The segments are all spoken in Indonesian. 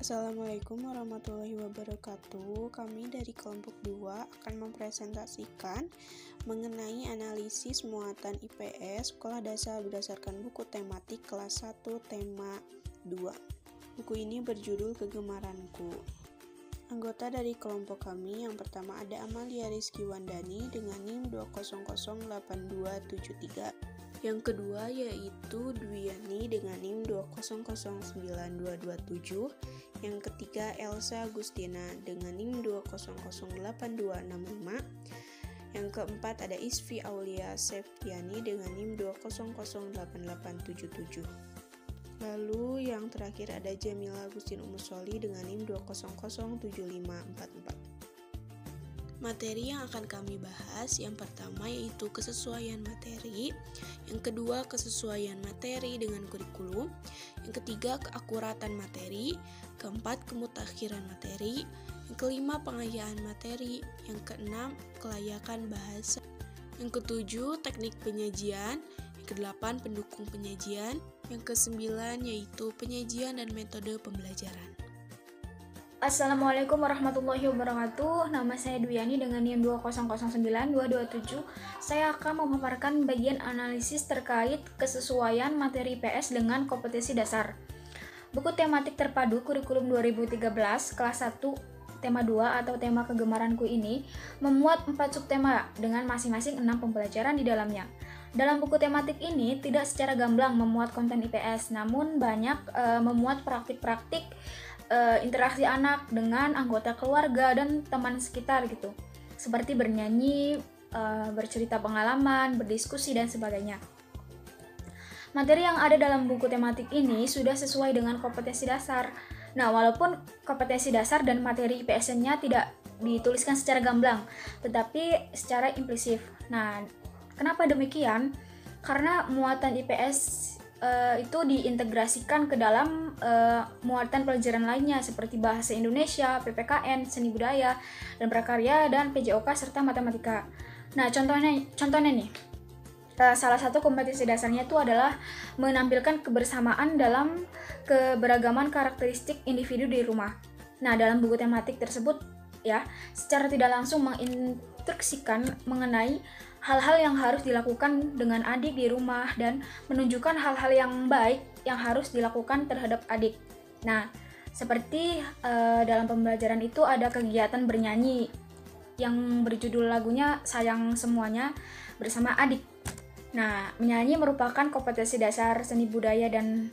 Assalamualaikum warahmatullahi wabarakatuh. Kami dari kelompok 2 akan mempresentasikan mengenai analisis muatan IPS Sekolah Dasar berdasarkan buku tematik kelas 1 tema 2. Buku ini berjudul Kegemaranku. Anggota dari kelompok kami yang pertama ada Amalia Rizky Wandani dengan NIM 2008273. Yang kedua yaitu Dwiani dengan NIM 2009227. Yang ketiga Elsa Agustina dengan NIM 2008265. Yang keempat ada Isfi Aulia Septiani dengan NIM 2008877. Lalu yang terakhir ada Jamila Agustin Umusoli dengan NIM 2007544. Materi yang akan kami bahas yang pertama yaitu kesesuaian materi, yang kedua kesesuaian materi dengan kurikulum, yang ketiga keakuratan materi, keempat kemutakhiran materi, yang kelima pengayaan materi, yang keenam kelayakan bahasa, yang ketujuh teknik penyajian, yang kedelapan pendukung penyajian, yang kesembilan yaitu penyajian dan metode pembelajaran. Assalamualaikum warahmatullahi wabarakatuh. Nama saya Dwiani dengan NIM 2009227. Saya akan memaparkan bagian analisis terkait kesesuaian materi IPS dengan kompetensi dasar. Buku tematik terpadu kurikulum 2013 kelas 1 tema 2 atau tema kegemaranku ini memuat 4 subtema dengan masing-masing 6 pembelajaran di dalamnya. Dalam buku tematik ini tidak secara gamblang memuat konten IPS, namun banyak memuat praktik-praktik interaksi anak dengan anggota keluarga dan teman sekitar gitu, seperti bernyanyi, bercerita pengalaman, berdiskusi dan sebagainya. Materi yang ada dalam buku tematik ini sudah sesuai dengan kompetensi dasar. Nah, walaupun kompetensi dasar dan materi IPS-nya tidak dituliskan secara gamblang, tetapi secara implisit. Nah, kenapa demikian? Karena muatan IPS itu diintegrasikan ke dalam muatan pelajaran lainnya seperti bahasa Indonesia, PPKN, seni budaya, dan prakarya, dan PJOK serta matematika. Nah, contohnya nih, salah satu kompetensi dasarnya itu adalah menampilkan kebersamaan dalam keberagaman karakteristik individu di rumah. Nah, dalam buku tematik tersebut ya, secara tidak langsung menginstruksikan mengenai hal-hal yang harus dilakukan dengan adik di rumah dan menunjukkan hal-hal yang baik yang harus dilakukan terhadap adik. Nah, seperti dalam pembelajaran itu ada kegiatan bernyanyi yang berjudul lagunya Sayang Semuanya bersama adik. Nah, menyanyi merupakan kompetensi dasar seni budaya dan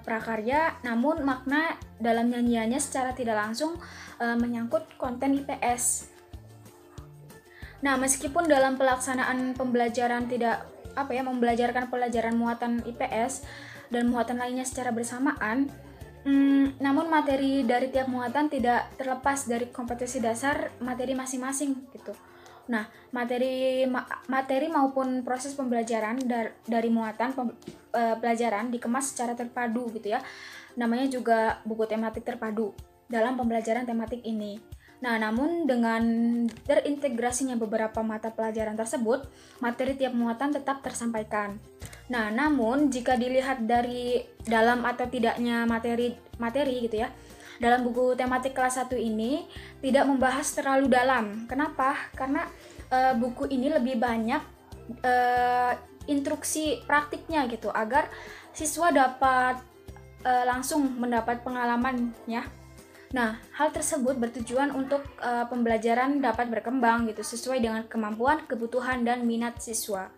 prakarya, namun makna dalam nyanyiannya secara tidak langsung menyangkut konten IPS. Nah, meskipun dalam pelaksanaan pembelajaran tidak membelajarkan pelajaran muatan IPS dan muatan lainnya secara bersamaan, namun materi dari tiap muatan tidak terlepas dari kompetensi dasar materi masing-masing gitu. Nah, materi maupun proses pembelajaran dari muatan pelajaran dikemas secara terpadu gitu ya. Namanya juga buku tematik terpadu dalam pembelajaran tematik ini. Nah, namun dengan terintegrasinya beberapa mata pelajaran tersebut, materi tiap muatan tetap tersampaikan. Nah, namun jika dilihat dari dalam atau tidaknya materi gitu ya, dalam buku tematik kelas 1 ini tidak membahas terlalu dalam. Kenapa? Karena buku ini lebih banyak instruksi praktiknya gitu, agar siswa dapat langsung mendapat pengalaman ya. Nah, hal tersebut bertujuan untuk pembelajaran dapat berkembang gitu sesuai dengan kemampuan, kebutuhan, dan minat siswa.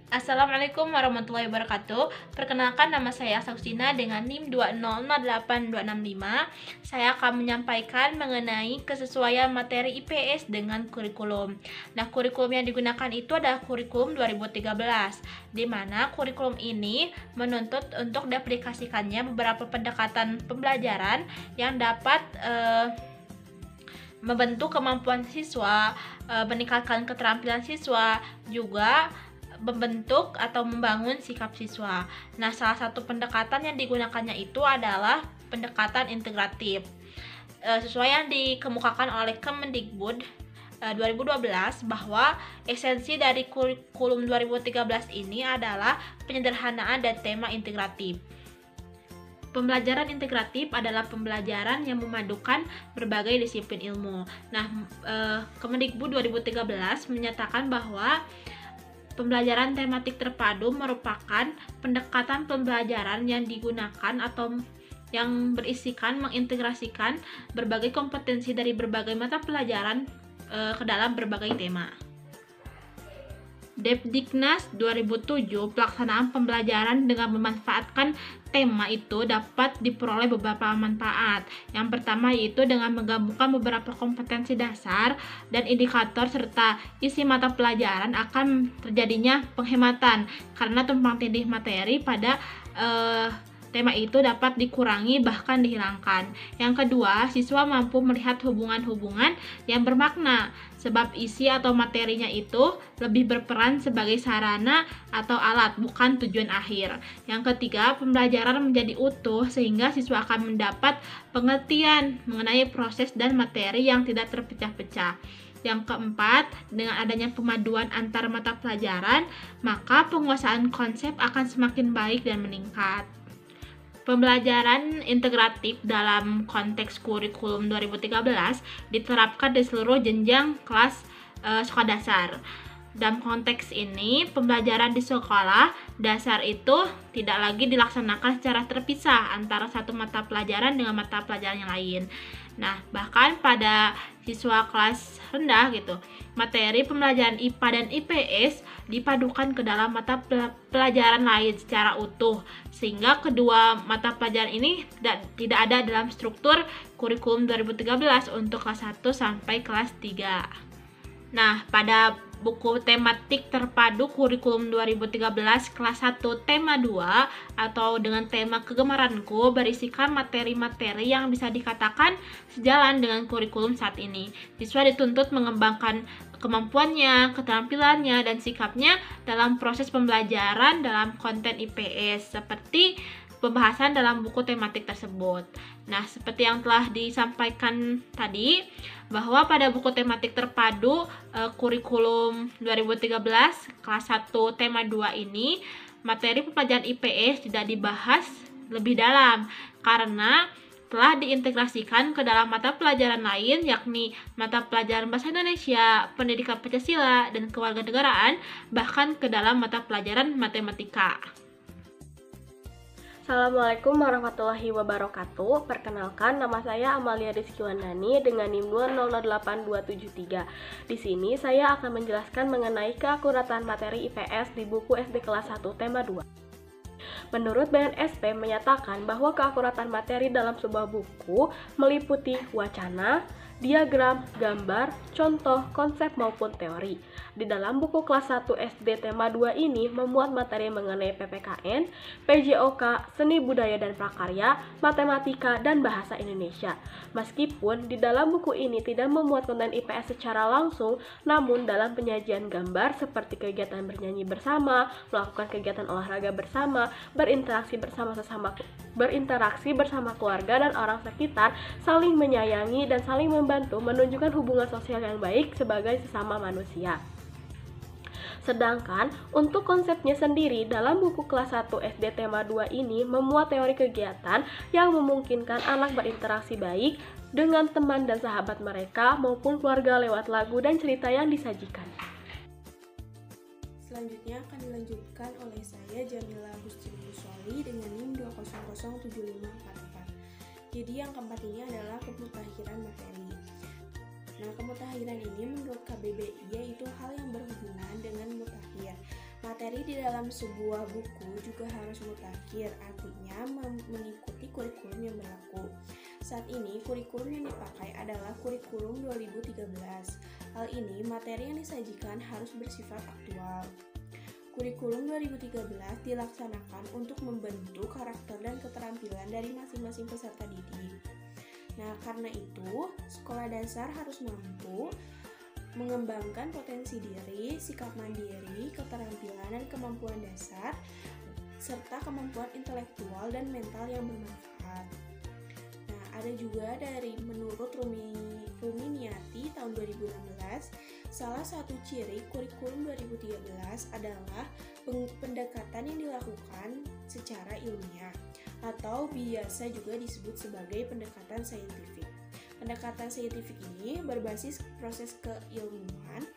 Assalamualaikum warahmatullahi wabarakatuh. Perkenalkan, nama saya Agustina dengan NIM 2008265. Saya akan menyampaikan mengenai kesesuaian materi IPS dengan kurikulum. Nah, kurikulum yang digunakan itu adalah kurikulum 2013, di mana kurikulum ini menuntut untuk diaplikasikannya beberapa pendekatan pembelajaran yang dapat membentuk kemampuan siswa, meningkatkan keterampilan siswa, juga membentuk atau membangun sikap siswa. Nah, salah satu pendekatan yang digunakannya itu adalah pendekatan integratif. Sesuai yang dikemukakan oleh Kemendikbud 2012 bahwa esensi dari kurikulum 2013 ini adalah penyederhanaan dan tema integratif. Pembelajaran integratif adalah pembelajaran yang memadukan berbagai disiplin ilmu. Nah, Kemendikbud 2013 menyatakan bahwa pembelajaran tematik terpadu merupakan pendekatan pembelajaran yang digunakan atau yang berisikan mengintegrasikan berbagai kompetensi dari berbagai mata pelajaran ke dalam berbagai tema. Depdiknas 2007, pelaksanaan pembelajaran dengan memanfaatkan tema itu dapat diperoleh beberapa manfaat. Yang pertama yaitu dengan menggabungkan beberapa kompetensi dasar dan indikator serta isi mata pelajaran akan terjadinya penghematan karena tumpang tindih materi pada tema itu dapat dikurangi bahkan dihilangkan. Yang kedua, siswa mampu melihat hubungan-hubungan yang bermakna sebab isi atau materinya itu lebih berperan sebagai sarana atau alat, bukan tujuan akhir. Yang ketiga, pembelajaran menjadi utuh sehingga siswa akan mendapat pengertian mengenai proses dan materi yang tidak terpecah-pecah. Yang keempat, dengan adanya pemaduan antar mata pelajaran, maka penguasaan konsep akan semakin baik dan meningkat. Pembelajaran integratif dalam konteks kurikulum 2013 diterapkan di seluruh jenjang kelas sekolah dasar. Dalam konteks ini, pembelajaran di sekolah dasar itu tidak lagi dilaksanakan secara terpisah antara satu mata pelajaran dengan mata pelajaran yang lain. Nah, bahkan pada siswa kelas rendah gitu, materi pembelajaran IPA dan IPS dipadukan ke dalam mata pelajaran lain secara utuh, sehingga kedua mata pelajaran ini tidak ada dalam struktur kurikulum 2013 untuk kelas 1 sampai kelas 3. Nah, pada buku tematik terpadu kurikulum 2013 kelas 1 tema 2 atau dengan tema kegemaranku berisikan materi-materi yang bisa dikatakan sejalan dengan kurikulum saat ini. Siswa dituntut mengembangkan kemampuannya, keterampilannya, dan sikapnya dalam proses pembelajaran dalam konten IPS seperti pembahasan dalam buku tematik tersebut. Nah, seperti yang telah disampaikan tadi, bahwa pada buku tematik terpadu kurikulum 2013 kelas 1 tema 2 ini, materi pembelajaran IPS tidak dibahas lebih dalam karena telah diintegrasikan ke dalam mata pelajaran lain, yakni mata pelajaran Bahasa Indonesia, Pendidikan Pancasila, dan Kewarganegaraan, bahkan ke dalam mata pelajaran Matematika. Assalamualaikum warahmatullahi wabarakatuh. Perkenalkan, nama saya Amalia Rizky Wandani dengan NIM 2008273. Di sini saya akan menjelaskan mengenai keakuratan materi IPS di buku SD kelas 1 tema 2. Menurut BNSP menyatakan bahwa keakuratan materi dalam sebuah buku meliputi wacana, diagram, gambar, contoh, konsep maupun teori. Di dalam buku kelas 1 SD tema 2 ini memuat materi mengenai PPKN, PJOK, seni budaya dan prakarya, matematika, dan bahasa Indonesia. Meskipun di dalam buku ini tidak memuat konten IPS secara langsung, namun dalam penyajian gambar seperti kegiatan bernyanyi bersama, melakukan kegiatan olahraga bersama, berinteraksi bersama keluarga dan orang sekitar, saling menyayangi dan saling membantu menunjukkan hubungan sosial yang baik sebagai sesama manusia. Sedangkan untuk konsepnya sendiri dalam buku kelas 1 SD tema 2 ini memuat teori kegiatan yang memungkinkan anak berinteraksi baik dengan teman dan sahabat mereka maupun keluarga lewat lagu dan cerita yang disajikan. Selanjutnya akan dilanjutkan oleh saya Jamila Agustin Musoli dengan NIM 2007544. Jadi yang keempat ini adalah kemutahiran materi. Nah, kemutahiran ini menurut KBBI yaitu hal yang berhubungan dengan mutakhir. Materi di dalam sebuah buku juga harus mutakhir, artinya mengikuti kurikulum yang berlaku. Saat ini kurikulum yang dipakai adalah kurikulum 2013. Hal ini materi yang disajikan harus bersifat aktual. Kurikulum 2013 dilaksanakan untuk membentuk karakter dan keterampilan dari masing-masing peserta didik. Nah, karena itu, sekolah dasar harus mampu mengembangkan potensi diri, sikap mandiri, keterampilan dan kemampuan dasar, serta kemampuan intelektual dan mental yang bermanfaat. Nah, ada juga dari menurut Ruminiati tahun 2016, salah satu ciri kurikulum 2013 adalah pendekatan yang dilakukan secara ilmiah. atau biasa juga disebut sebagai pendekatan saintifik. Pendekatan saintifik ini berbasis proses keilmuan,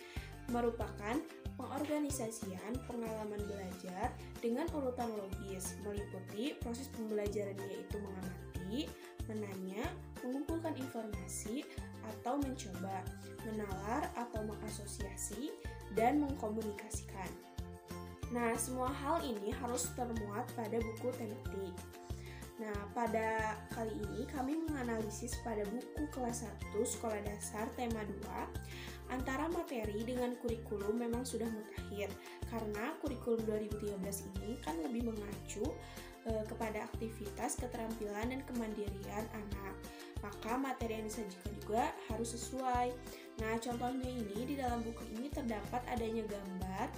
merupakan pengorganisasian pengalaman belajar dengan urutan logis, meliputi proses pembelajaran yaitu mengamati, menanya, mengumpulkan informasi, atau mencoba, menalar atau mengasosiasi, dan mengkomunikasikan. Nah, semua hal ini harus termuat pada buku tematik. Nah, pada kali ini kami menganalisis pada buku kelas 1 Sekolah Dasar tema 2. Antara materi dengan kurikulum memang sudah mutakhir, karena kurikulum 2013 ini kan lebih mengacu kepada aktivitas, keterampilan, dan kemandirian anak. Maka materi yang disajikan juga harus sesuai. Nah, contohnya ini di dalam buku ini terdapat adanya gambar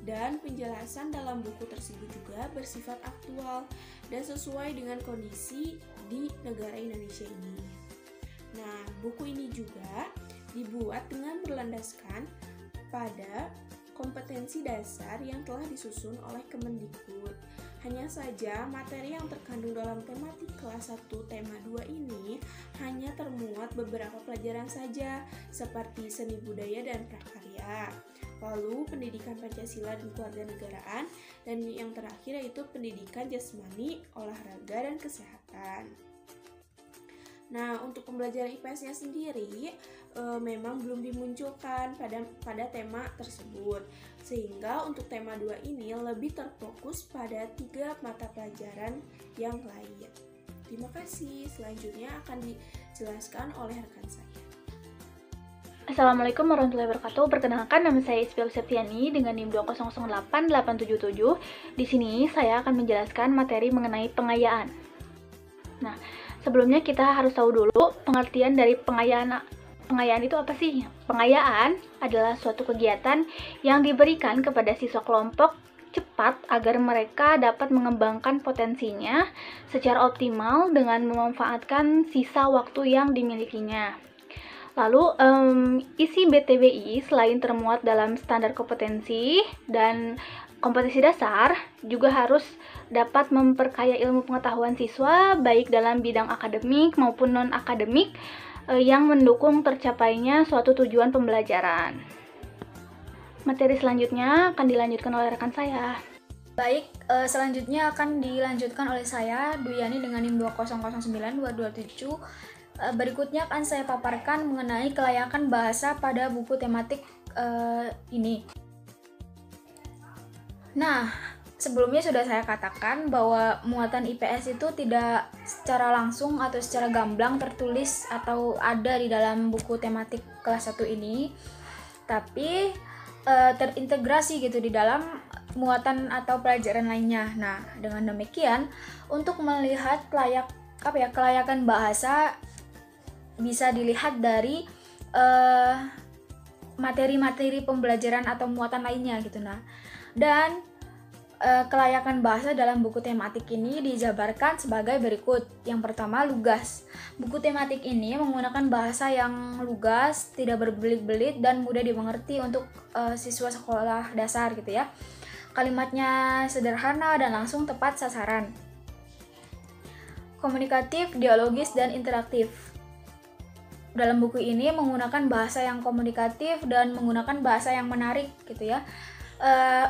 dan penjelasan dalam buku tersebut juga bersifat aktual dan sesuai dengan kondisi di negara Indonesia ini. Nah, buku ini juga dibuat dengan berlandaskan pada kompetensi dasar yang telah disusun oleh Kemendikbud. Hanya saja materi yang terkandung dalam tematik kelas 1 tema 2 ini hanya termuat beberapa pelajaran saja, seperti seni budaya dan prakarya, lalu pendidikan Pancasila dan kewarganegaraan, dan yang terakhir yaitu pendidikan jasmani, olahraga, dan kesehatan. Nah, untuk pembelajaran IPS-nya sendiri memang belum dimunculkan pada tema tersebut, sehingga untuk tema 2 ini lebih terfokus pada 3 mata pelajaran yang lain. Terima kasih. Selanjutnya akan dijelaskan oleh rekan saya. Assalamualaikum warahmatullahi wabarakatuh. Perkenalkan, nama saya Isfil Septiani dengan NIM 2008877. Di sini saya akan menjelaskan materi mengenai pengayaan. Nah, sebelumnya kita harus tahu dulu pengertian dari pengayaan. Pengayaan itu apa sih? Pengayaan adalah suatu kegiatan yang diberikan kepada siswa kelompok cepat agar mereka dapat mengembangkan potensinya secara optimal dengan memanfaatkan sisa waktu yang dimilikinya. Lalu, isi BTBI selain termuat dalam standar kompetensi dan kompetensi dasar, juga harus dapat memperkaya ilmu pengetahuan siswa baik dalam bidang akademik maupun non-akademik yang mendukung tercapainya suatu tujuan pembelajaran. Materi selanjutnya akan dilanjutkan oleh rekan saya. Baik, selanjutnya akan dilanjutkan oleh saya, Duyani dengan NIM 2009227. Berikutnya akan saya paparkan mengenai kelayakan bahasa pada buku tematik ini. Nah, sebelumnya sudah saya katakan bahwa muatan IPS itu tidak secara langsung atau secara gamblang tertulis atau ada di dalam buku tematik kelas 1 ini, tapi terintegrasi gitu di dalam muatan atau pelajaran lainnya. Nah, dengan demikian untuk melihat kelayakan bahasa bisa dilihat dari materi-materi pembelajaran atau muatan lainnya gitu. Nah, dan kelayakan bahasa dalam buku tematik ini dijabarkan sebagai berikut. Yang pertama, lugas. Buku tematik ini menggunakan bahasa yang lugas, tidak berbelit-belit dan mudah dimengerti untuk siswa sekolah dasar gitu ya. Kalimatnya sederhana dan langsung tepat sasaran. Komunikatif, dialogis, dan interaktif. Dalam buku ini menggunakan bahasa yang komunikatif dan menggunakan bahasa yang menarik gitu ya.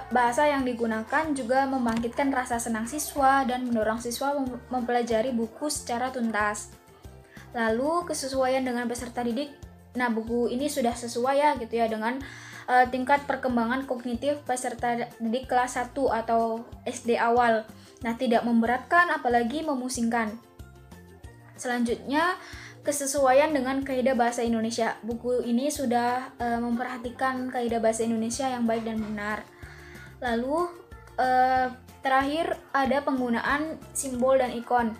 Bahasa yang digunakan juga membangkitkan rasa senang siswa dan mendorong siswa mempelajari buku secara tuntas. Lalu kesesuaian dengan peserta didik. Nah, buku ini sudah sesuai ya gitu ya dengan tingkat perkembangan kognitif peserta didik kelas 1 atau SD awal. Nah, tidak memberatkan apalagi memusingkan. Selanjutnya, kesesuaian dengan kaidah bahasa Indonesia. Buku ini sudah memperhatikan kaidah bahasa Indonesia yang baik dan benar. Lalu terakhir ada penggunaan simbol dan ikon.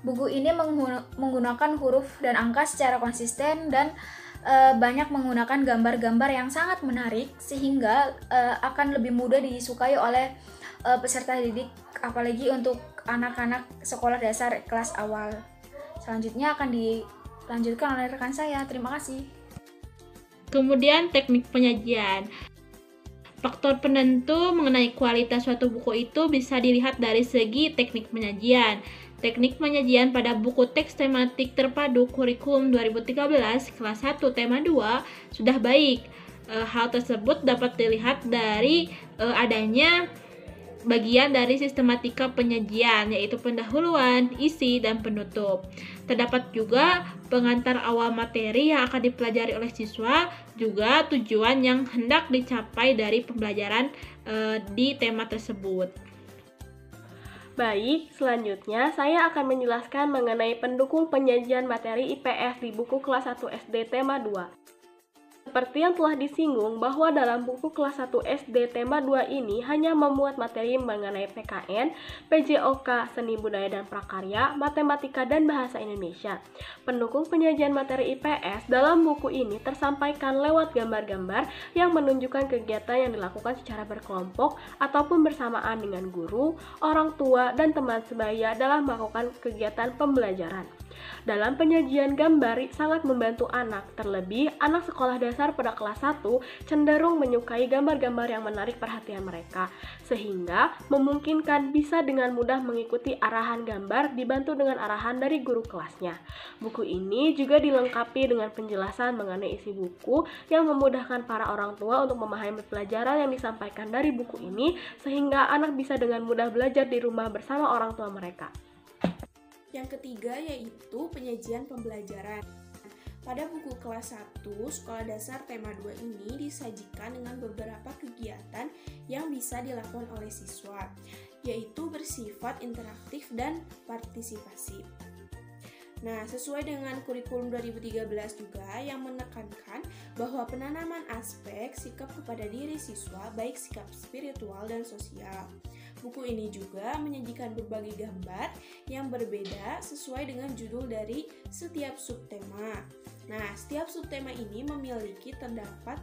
Buku ini menggunakan huruf dan angka secara konsisten dan banyak menggunakan gambar-gambar yang sangat menarik sehingga akan lebih mudah disukai oleh peserta didik, apalagi untuk anak-anak sekolah dasar kelas awal. Selanjutnya akan dilanjutkan oleh rekan saya. Terima kasih. Kemudian teknik penyajian. Faktor penentu mengenai kualitas suatu buku itu bisa dilihat dari segi teknik penyajian. Teknik penyajian pada buku teks tematik terpadu kurikulum 2013 kelas 1 tema 2 sudah baik. Hal tersebut dapat dilihat dari adanya bagian dari sistematika penyajian, yaitu pendahuluan, isi, dan penutup. Terdapat juga pengantar awal materi yang akan dipelajari oleh siswa, juga tujuan yang hendak dicapai dari pembelajaran di tema tersebut. Baik, selanjutnya saya akan menjelaskan mengenai pendukung penyajian materi IPS di buku kelas 1 SD tema 2. Seperti yang telah disinggung bahwa dalam buku kelas 1 SD tema 2 ini hanya memuat materi mengenai PKN, PJOK, seni budaya dan prakarya, matematika dan bahasa Indonesia. Pendukung penyajian materi IPS dalam buku ini tersampaikan lewat gambar-gambar yang menunjukkan kegiatan yang dilakukan secara berkelompok ataupun bersamaan dengan guru, orang tua, dan teman sebaya dalam melakukan kegiatan pembelajaran. Dalam penyajian gambar sangat membantu anak, terlebih anak sekolah dasar pada kelas 1 cenderung menyukai gambar-gambar yang menarik perhatian mereka, sehingga memungkinkan bisa dengan mudah mengikuti arahan gambar dibantu dengan arahan dari guru kelasnya. Buku ini juga dilengkapi dengan penjelasan mengenai isi buku yang memudahkan para orang tua untuk memahami pelajaran yang disampaikan dari buku ini, sehingga anak bisa dengan mudah belajar di rumah bersama orang tua mereka. Yang ketiga yaitu penyajian pembelajaran. Pada buku kelas 1 sekolah dasar tema 2 ini disajikan dengan beberapa kegiatan yang bisa dilakukan oleh siswa, yaitu bersifat interaktif dan partisipasi. Nah, sesuai dengan kurikulum 2013 juga yang menekankan bahwa penanaman aspek sikap kepada diri siswa, baik sikap spiritual dan sosial. Buku ini juga menyajikan berbagai gambar yang berbeda sesuai dengan judul dari setiap subtema. Nah, setiap subtema ini memiliki terdapat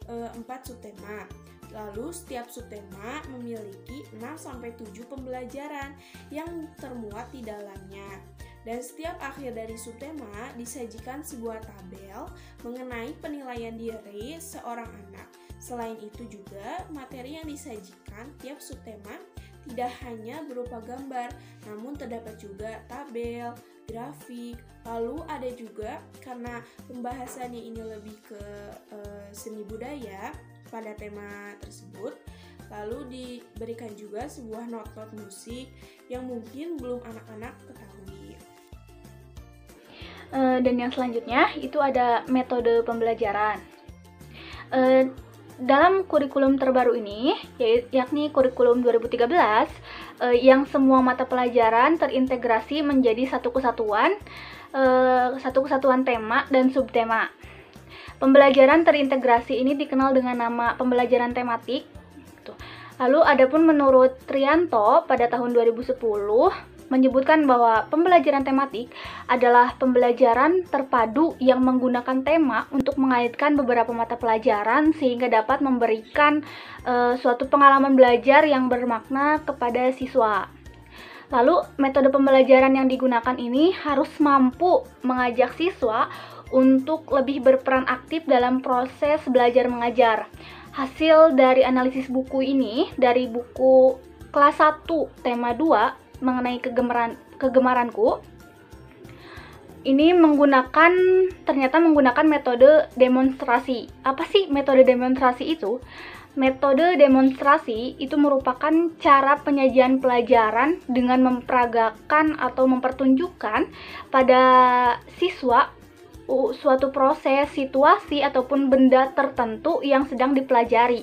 4 subtema. Lalu setiap subtema memiliki 6-7 pembelajaran yang termuat di dalamnya. Dan setiap akhir dari subtema disajikan sebuah tabel mengenai penilaian diri seorang anak. Selain itu juga, materi yang disajikan tiap subtema tidak hanya berupa gambar, namun terdapat juga tabel, grafik, lalu ada juga karena pembahasannya ini lebih ke seni budaya pada tema tersebut, lalu diberikan juga sebuah not-not musik yang mungkin belum anak-anak ketahui. Dan yang selanjutnya itu ada metode pembelajaran. Dalam kurikulum terbaru ini, yakni kurikulum 2013, yang semua mata pelajaran terintegrasi menjadi satu kesatuan tema dan subtema. Pembelajaran terintegrasi ini dikenal dengan nama pembelajaran tematik. Lalu adapun menurut Trianto pada tahun 2010 menyebutkan bahwa pembelajaran tematik adalah pembelajaran terpadu yang menggunakan tema untuk mengaitkan beberapa mata pelajaran sehingga dapat memberikan suatu pengalaman belajar yang bermakna kepada siswa. Lalu metode pembelajaran yang digunakan ini harus mampu mengajak siswa untuk lebih berperan aktif dalam proses belajar mengajar. Hasil dari analisis buku ini dari buku kelas 1 tema 2 mengenai kegemaranku, ini ternyata menggunakan metode demonstrasi. Apa sih metode demonstrasi itu? Metode demonstrasi itu merupakan cara penyajian pelajaran dengan memperagakan atau mempertunjukkan pada siswa suatu proses, situasi, ataupun benda tertentu yang sedang dipelajari,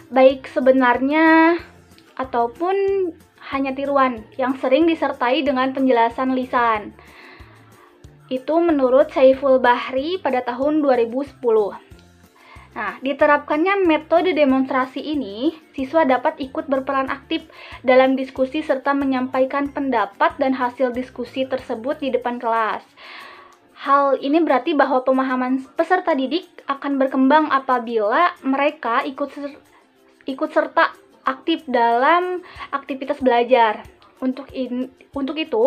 baik sebenarnya ataupun hanya tiruan yang sering disertai dengan penjelasan lisan. Itu menurut Saiful Bahri pada tahun 2010. Nah, diterapkannya metode demonstrasi ini, siswa dapat ikut berperan aktif dalam diskusi serta menyampaikan pendapat dan hasil diskusi tersebut di depan kelas. Hal ini berarti bahwa pemahaman peserta didik akan berkembang apabila mereka ikut serta aktif dalam aktivitas belajar. Untuk itu,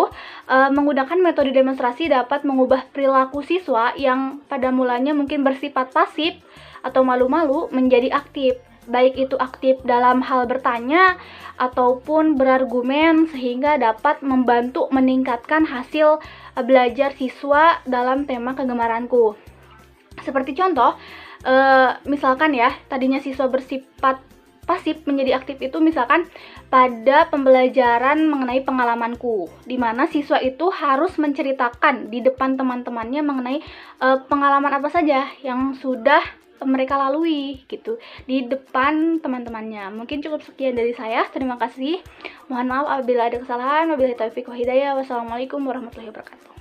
menggunakan metode demonstrasi dapat mengubah perilaku siswa yang pada mulanya mungkin bersifat pasif atau malu-malu menjadi aktif. baik itu aktif dalam hal bertanya ataupun berargumen sehingga dapat membantu meningkatkan hasil belajar siswa dalam tema kegemaranku. Seperti contoh, misalkan ya, tadinya siswa bersifat pasif menjadi aktif itu misalkan pada pembelajaran mengenai pengalamanku, di mana siswa itu harus menceritakan di depan teman-temannya mengenai pengalaman apa saja yang sudah mereka lalui gitu di depan teman-temannya. Mungkin cukup sekian dari saya. Terima kasih. Mohon maaf apabila ada kesalahan. Wabillahi taufiq wal hidayah. Wassalamualaikum warahmatullahi wabarakatuh.